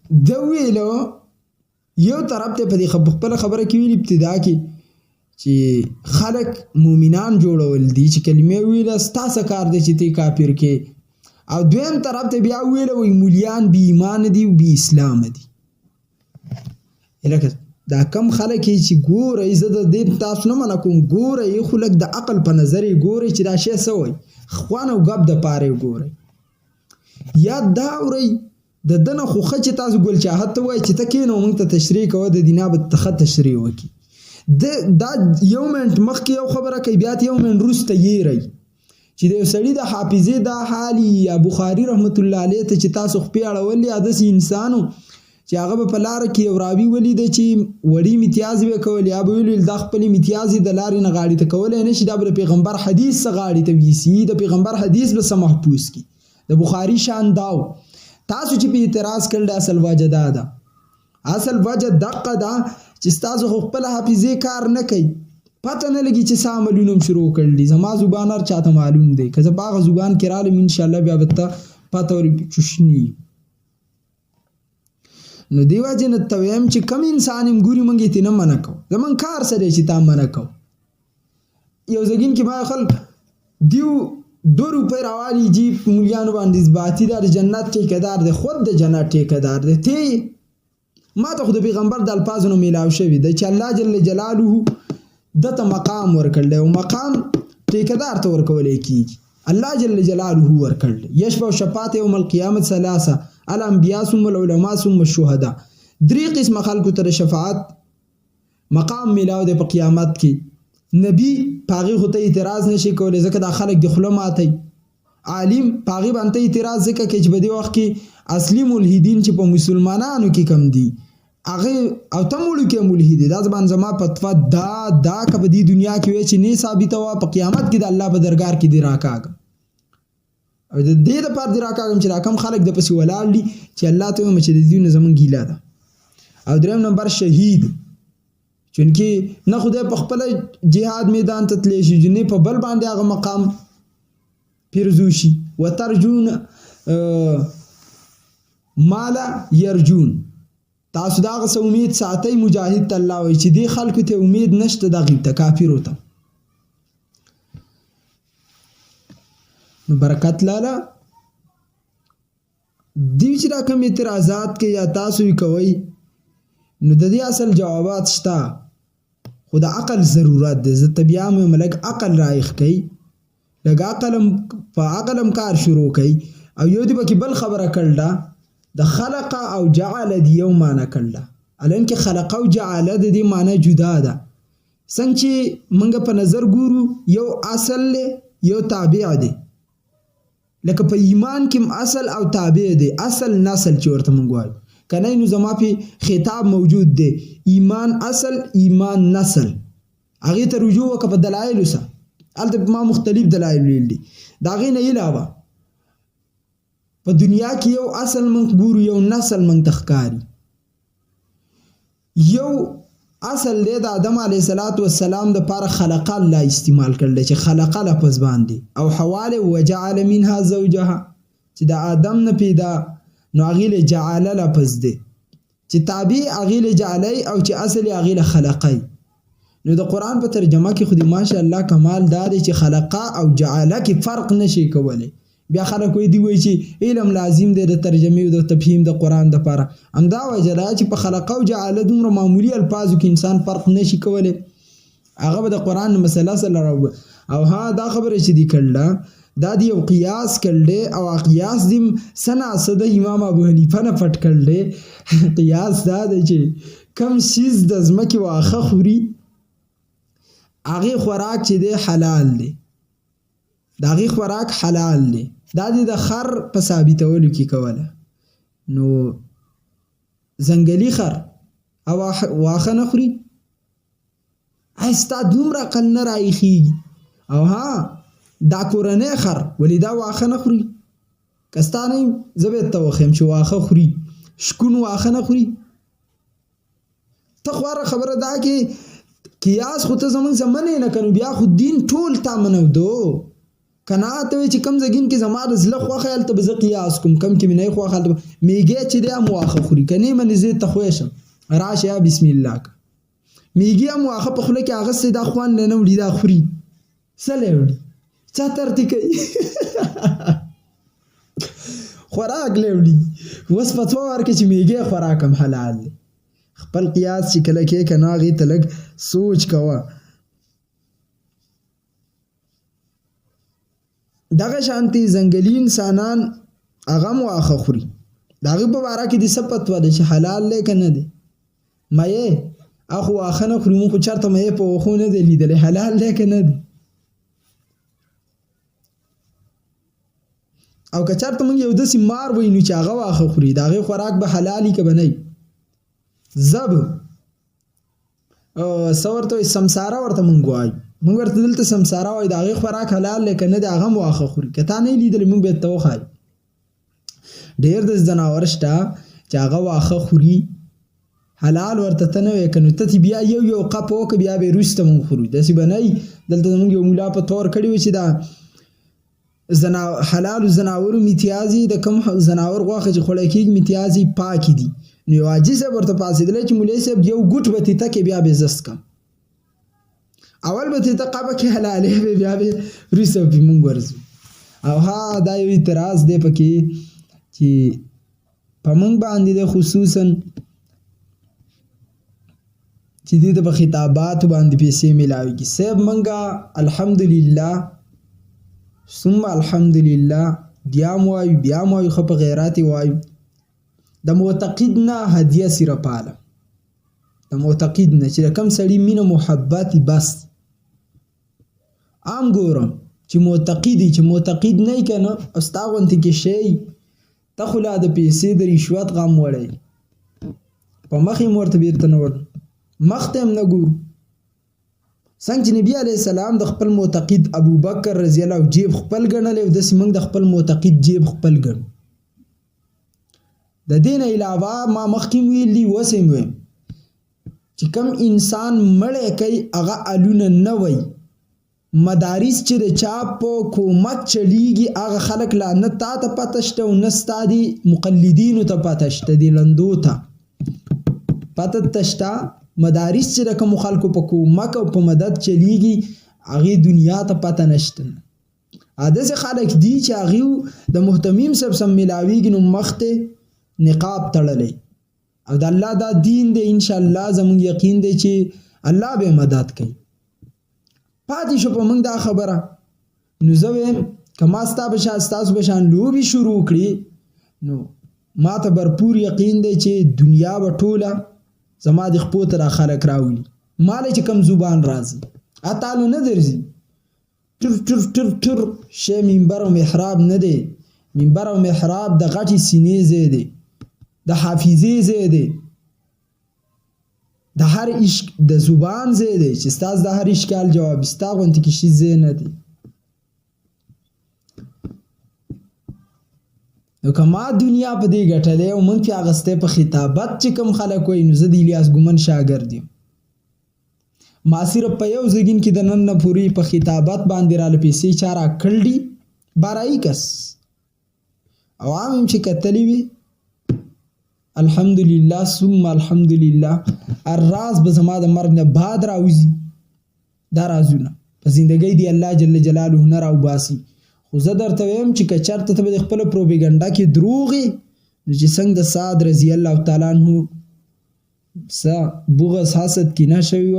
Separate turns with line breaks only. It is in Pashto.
د ویلو یو طرف ته په دې خپل خبره کې ویل ابتدا کې چې خلق مومنان جوړول دي چې کلمې ویل ستاسو کار دی چې تی کافر کې، او دویم طرف ته بیا ویل وي مولیان بی ایمان دي او بی اسلام دي. لکه دا کم خلک چې ګورئ زه د دې تاسو نه منع کوم، ګورئ خو لږ د عقل په نظر یې ګورئ چې دا شی څه وایي، خوان او ګپ د پاره ګورئ. یا دا اورئ د دنه خو ښه چې تاسو ګل چاهت ته وایي چې ته کښېنه او موږ ته تشریح کوه، د دینا به ته ښه تشریح وکړي. دا یو منټ مخکې یو خبره کوي، بیا یو منټ وروسته یېرئ چې د یو سړي د حافظې دا حال یا بخاري رحمت الله علیه ته چې تاسو خپې اړولې یا داسې انسانو چې هغه به په لاره کې یو راوي ولیده چې وړي امتیاز به کول، یا به ویل دا خپل امتیاز د لارې نه غاړې ته کولی نه شي، دا به د پیغمبر حدیث څه غاړې ته ویسي، د پیغمبر حدیث به څه محفوظ کړي. د بخاري شان داو تاسو چې په اعتراض کړل اصل وجه دا ده، اصل وجه دقه ده چې تاسو خپل حافظې کار نه کوي، پته نه لګي چې څه عملونه شروع کړل. زما زبان هر چاته معلوم دی، که زه باغ زبان کې رالم ان شاء الله بیا به ته پته ورچشني. نو دی وجه نه ته وایم چې کم انسان هم ګوري موږ یې نه منع کوو، زمونږ کار څه دی چې تا منع کوو. یو زګین کې ما خلک دیو 2 روپۍ راوالي جیب مولیانو باندې اثباتي دا د جنت ټیکهدار دی، خود د جنت ټیکهدار دی. ته ما ته خو د پیغمبر د الفاظو نه میلاو شوي دی چې الله جل جلاله دته مقام ورکړل او مقام ټیکهدار ته ورکولی کېږي، الله جل جلاله ورکړل. یشفع شفاعت یوم القیامت ثلاثه الانبیاء ثم العلماء ثم الشهداء. 3 قسمه خلکو ته شفاعت مقام میلاو دی په قیامت کې. نبی پاغي خو ته اعتراض نشي کولی ځکه دا خلک د خوله ماتي، عالم پاغي باندې اعتراض ځکه کې چې په دې وخت کې اصلي ملحدین چې په مسلمانانو کې کم دي هغه او ته مولو کې ملحد دا زبان زما فتوا دا که په دې دنیا کې وي چې نه ثابته وا په قیامت کې د الله په درګار کې دی راکاږم، او د دې لپاره دی راکاږم چې راکم خلک د پسې ولاړ دي چې الله ته وایم چې د دې نه زمونږ ګیله ده. او دریم نمبر شهید، چونکې نه خدای په خپل جهاد میدان ته تللی شي، نه په بل باندې هغه مقام پیرزو شي. وترجون مالا یرجون، تاسو دا غس امید ساتي مجاهد ته الله وي چې دې خلکو ته امید نشته دغه ته کافرو ته. نو برکت لاله دی چې دا کوم اعتراضات کې یا تاسو یې کوي نو د دې اصل جوابات شته، خو د عقل ضرورت دی. زه بیا مې ملک عقل رایخ کوي، لږ عقلم په عقلم کار شروع کوي. او یو دی پکې بل خبره کړل د خلق او جعل دی یو معنی کړل، الان کې خلق او جعل د دې معنی جدا ده. څنګه چې موږ په نظر ګورو یو اصل یو تابع دی، لکه په ایمان کې اصل او تابع دی، اصل نسل چې ورته موږ وایو کنه. نو زما په خطاب موجود دی ایمان اصل ایمان نسل، هغه ته رجوع وکړه په دلایل سره، البته ما مختلف دلایل ویل دي. دا غي نه علاوه په دنیا کې یو اصل موږ ګورو یو نسل موږ تخکاری. یو اصل دی د آدم علیه السلام د پاره خلق الله استعمال کړل چې خلق لفظ باندې، او حواله وجعل منها زوجها چې د آدم نه پیدا نو هغه جعل لفظ دی چې تابع هغه جعلی او چې اصل هغه خلقای. نو د قران په ترجمه کې خو دې ماشاءالله کمال دا دی چې خلقا او جعل کې فرق نشي کولای. بیا خلک وایي دی وایي چې علم لازم دی د ترجمه او د تفهیم د قران د لپاره، همدا وجه دا چې په خلقا او جعل دومره معمولی الفاظو کې انسان فرق نشي کولای، هغه به د قران مسله سره راو. او ها دا خبره چې دی کړل دا دی یو قیاس کړل او قیاس دیم سنا صد امام ابو حنیفه نه پټ کړل. قیاس دا دی چې کم شیز د زمکه واخه خوري هغه خوراک چې دی حلال دی، دا هغه خوراک حلال دی، دا د خر په ثابتولو کې کوله. نو زنګلی خر او واخه نه خوري ایستا دومره عقل نه رايخيږي. او ها دا کورنۍ خر ولی دا واخه نه خوري، کستانه زبې ته وخم چې واخه خوري شکون واخه نه خوري. تخواره خبره دا کې قیاس خو ته زمون زمنه نه کنو، بیا خو دین ټول تا منو دو کنه ته چې کم زګین کې زما د زله خوخه هلته به زه قیاس کوم کم کې مې نه خوخه هلته میږی چې دی هم واخه خوري کني منې زه ته خوښم راشه بسم الله میږي هم واخه په خوله کې اغستې دا خوان نه وړي دا خوري سله وړي چا ترتي کوي خوراک لوړي وس فتوا ورکړي چې میږي خوراکم حلال دی خپل قیاس چې کله کې کنه غي تلګ سوچ کوه دغه شانتي ځنګلي انسانان هغه مو واخه خوري دغه په باره کې د څه فتوا ده چې حلال دی که نه دی مې اخو واخه نه خوري مونږ خو چېرته مې په وښو نه دی لیدلی حلال دی که نه دی او که چېرته مونږ یو داسې مار وینو چې هغه واخه خوري د هغې خوراک به حلال وي که به نه وي زب څه ورته وایي سمساره ورته مونږ وایو مونږ ورته دلته سمساره وایو د هغې خوراک حلال دی که نه دی هغه هم واخه خوري که تا نه یې لیدلی مونږ به یې ته وښایو ډېر داسې ځناور شته چې هغه واخه خوري حلال ورته ته نه وایې که نو ته بیا یو قپ وکړه بیا به یې وروسته مونږ خورو داسې به نه وي دلته زمونږ یو ملا په تور کړي وي چې دا حلالو زناورو امتیازي د کوم زناور غوښه چې خوړل کېږي امتیازي پاکې دي نو یو حاجي صاحب ورته پاڅېدلی چې مولوي صاحب یو ګوټ به تیته کې بیا به زست کړم اول به تیته قبه کې حلالې وې بیا به وروسته پې مونږ ورځو او ها دا یو اعتراض دی پکې چې په مونږ باندې د خصوصا چې دې ته په خطاباتو باندې پیسې میلاویږي صاحب مونږه الحمدلله ثم الحمدلله بیا مو وایو بیا مو وایو ښه په غیرات یې وایو د معتقد نه هدیه صرف پاله د معتقد نه چې د کوم سړي مینه محبت بس عام ګورم چې معتقدي چې معتقد نه یې که نه او ستا غوندې کې شی ته خو لا د پیسې د رشوت غم وړی په مخ یې ورته بېرته نه وړو مخ ته هم نه ګورو څنګه چې نبي علیه السلام د خپل معتقد ابوبکر رضی الله جیب خپل ګڼلی او داسې موږ د خپل معتقد جیب خپل ګڼو د دې نه علاوه ما مخکې ویلي اوس هم ویم چې کوم انسان مړی کوي هغه الونه نه وایي مدارس چې د چا په کومک چلیږي هغه خلک لا نه تا ته پته شته او نه ستا د مقلدینو ته پته شته د لندو ته پته ته شته مدارس چې د کومو خلکو په کومک او په مدد چلیږي هغې دنیا ته پته نشته داسې خلک دي چې هغې د محتمیم صاحب سم میلاویږي نو مخ ته نقاب تړلی او د الله دا دین دی انشاءالله زمونږ یقین دی چې الله به مدد کوي پاتې شو په موږ دا خبره نو زه ویم که ما ستاسو به شان لوبې شروع کړي نو ما ته برپور یقین دی چې دنیا به ټوله زما د خپو ته را خلک راولي مالی چې کم زبان راځي اتالو نه درځي ټر ټر ټر ټر شی منبر او محراب نه دی منبر او محراب د غټې سینې ځای دی د حافظې ځای دی د هر عشق د زبان ځای دی چې ستاسو د هر اشکال جواب ستا غوندې کې شي ځای نه دی نو که ما دنیا په دې ګټلې او موږ پې اخیستی په خطابت چې کوم خلک وایي نو زه د الیاس ګومن شاګرد یم ما صرف په یو زګین کې د نن نه پورې په خطابت باندې راله پیسې چا راکړل دي بارایي کس عوام هم چې کتلی وي الحمدلله ثم الحمدلله الراز به زما د مرګ نه بعد راوځي دا رازونه په زندګۍ دی الله جل جلاله نه راوباسي خو زه درته ویم چې که چېرته ته به د خپله پروپیګنډا کې دروغ یې نو چې څنګه د سعد رضی الله تعالی عنه څه بغض حسد کینه شوي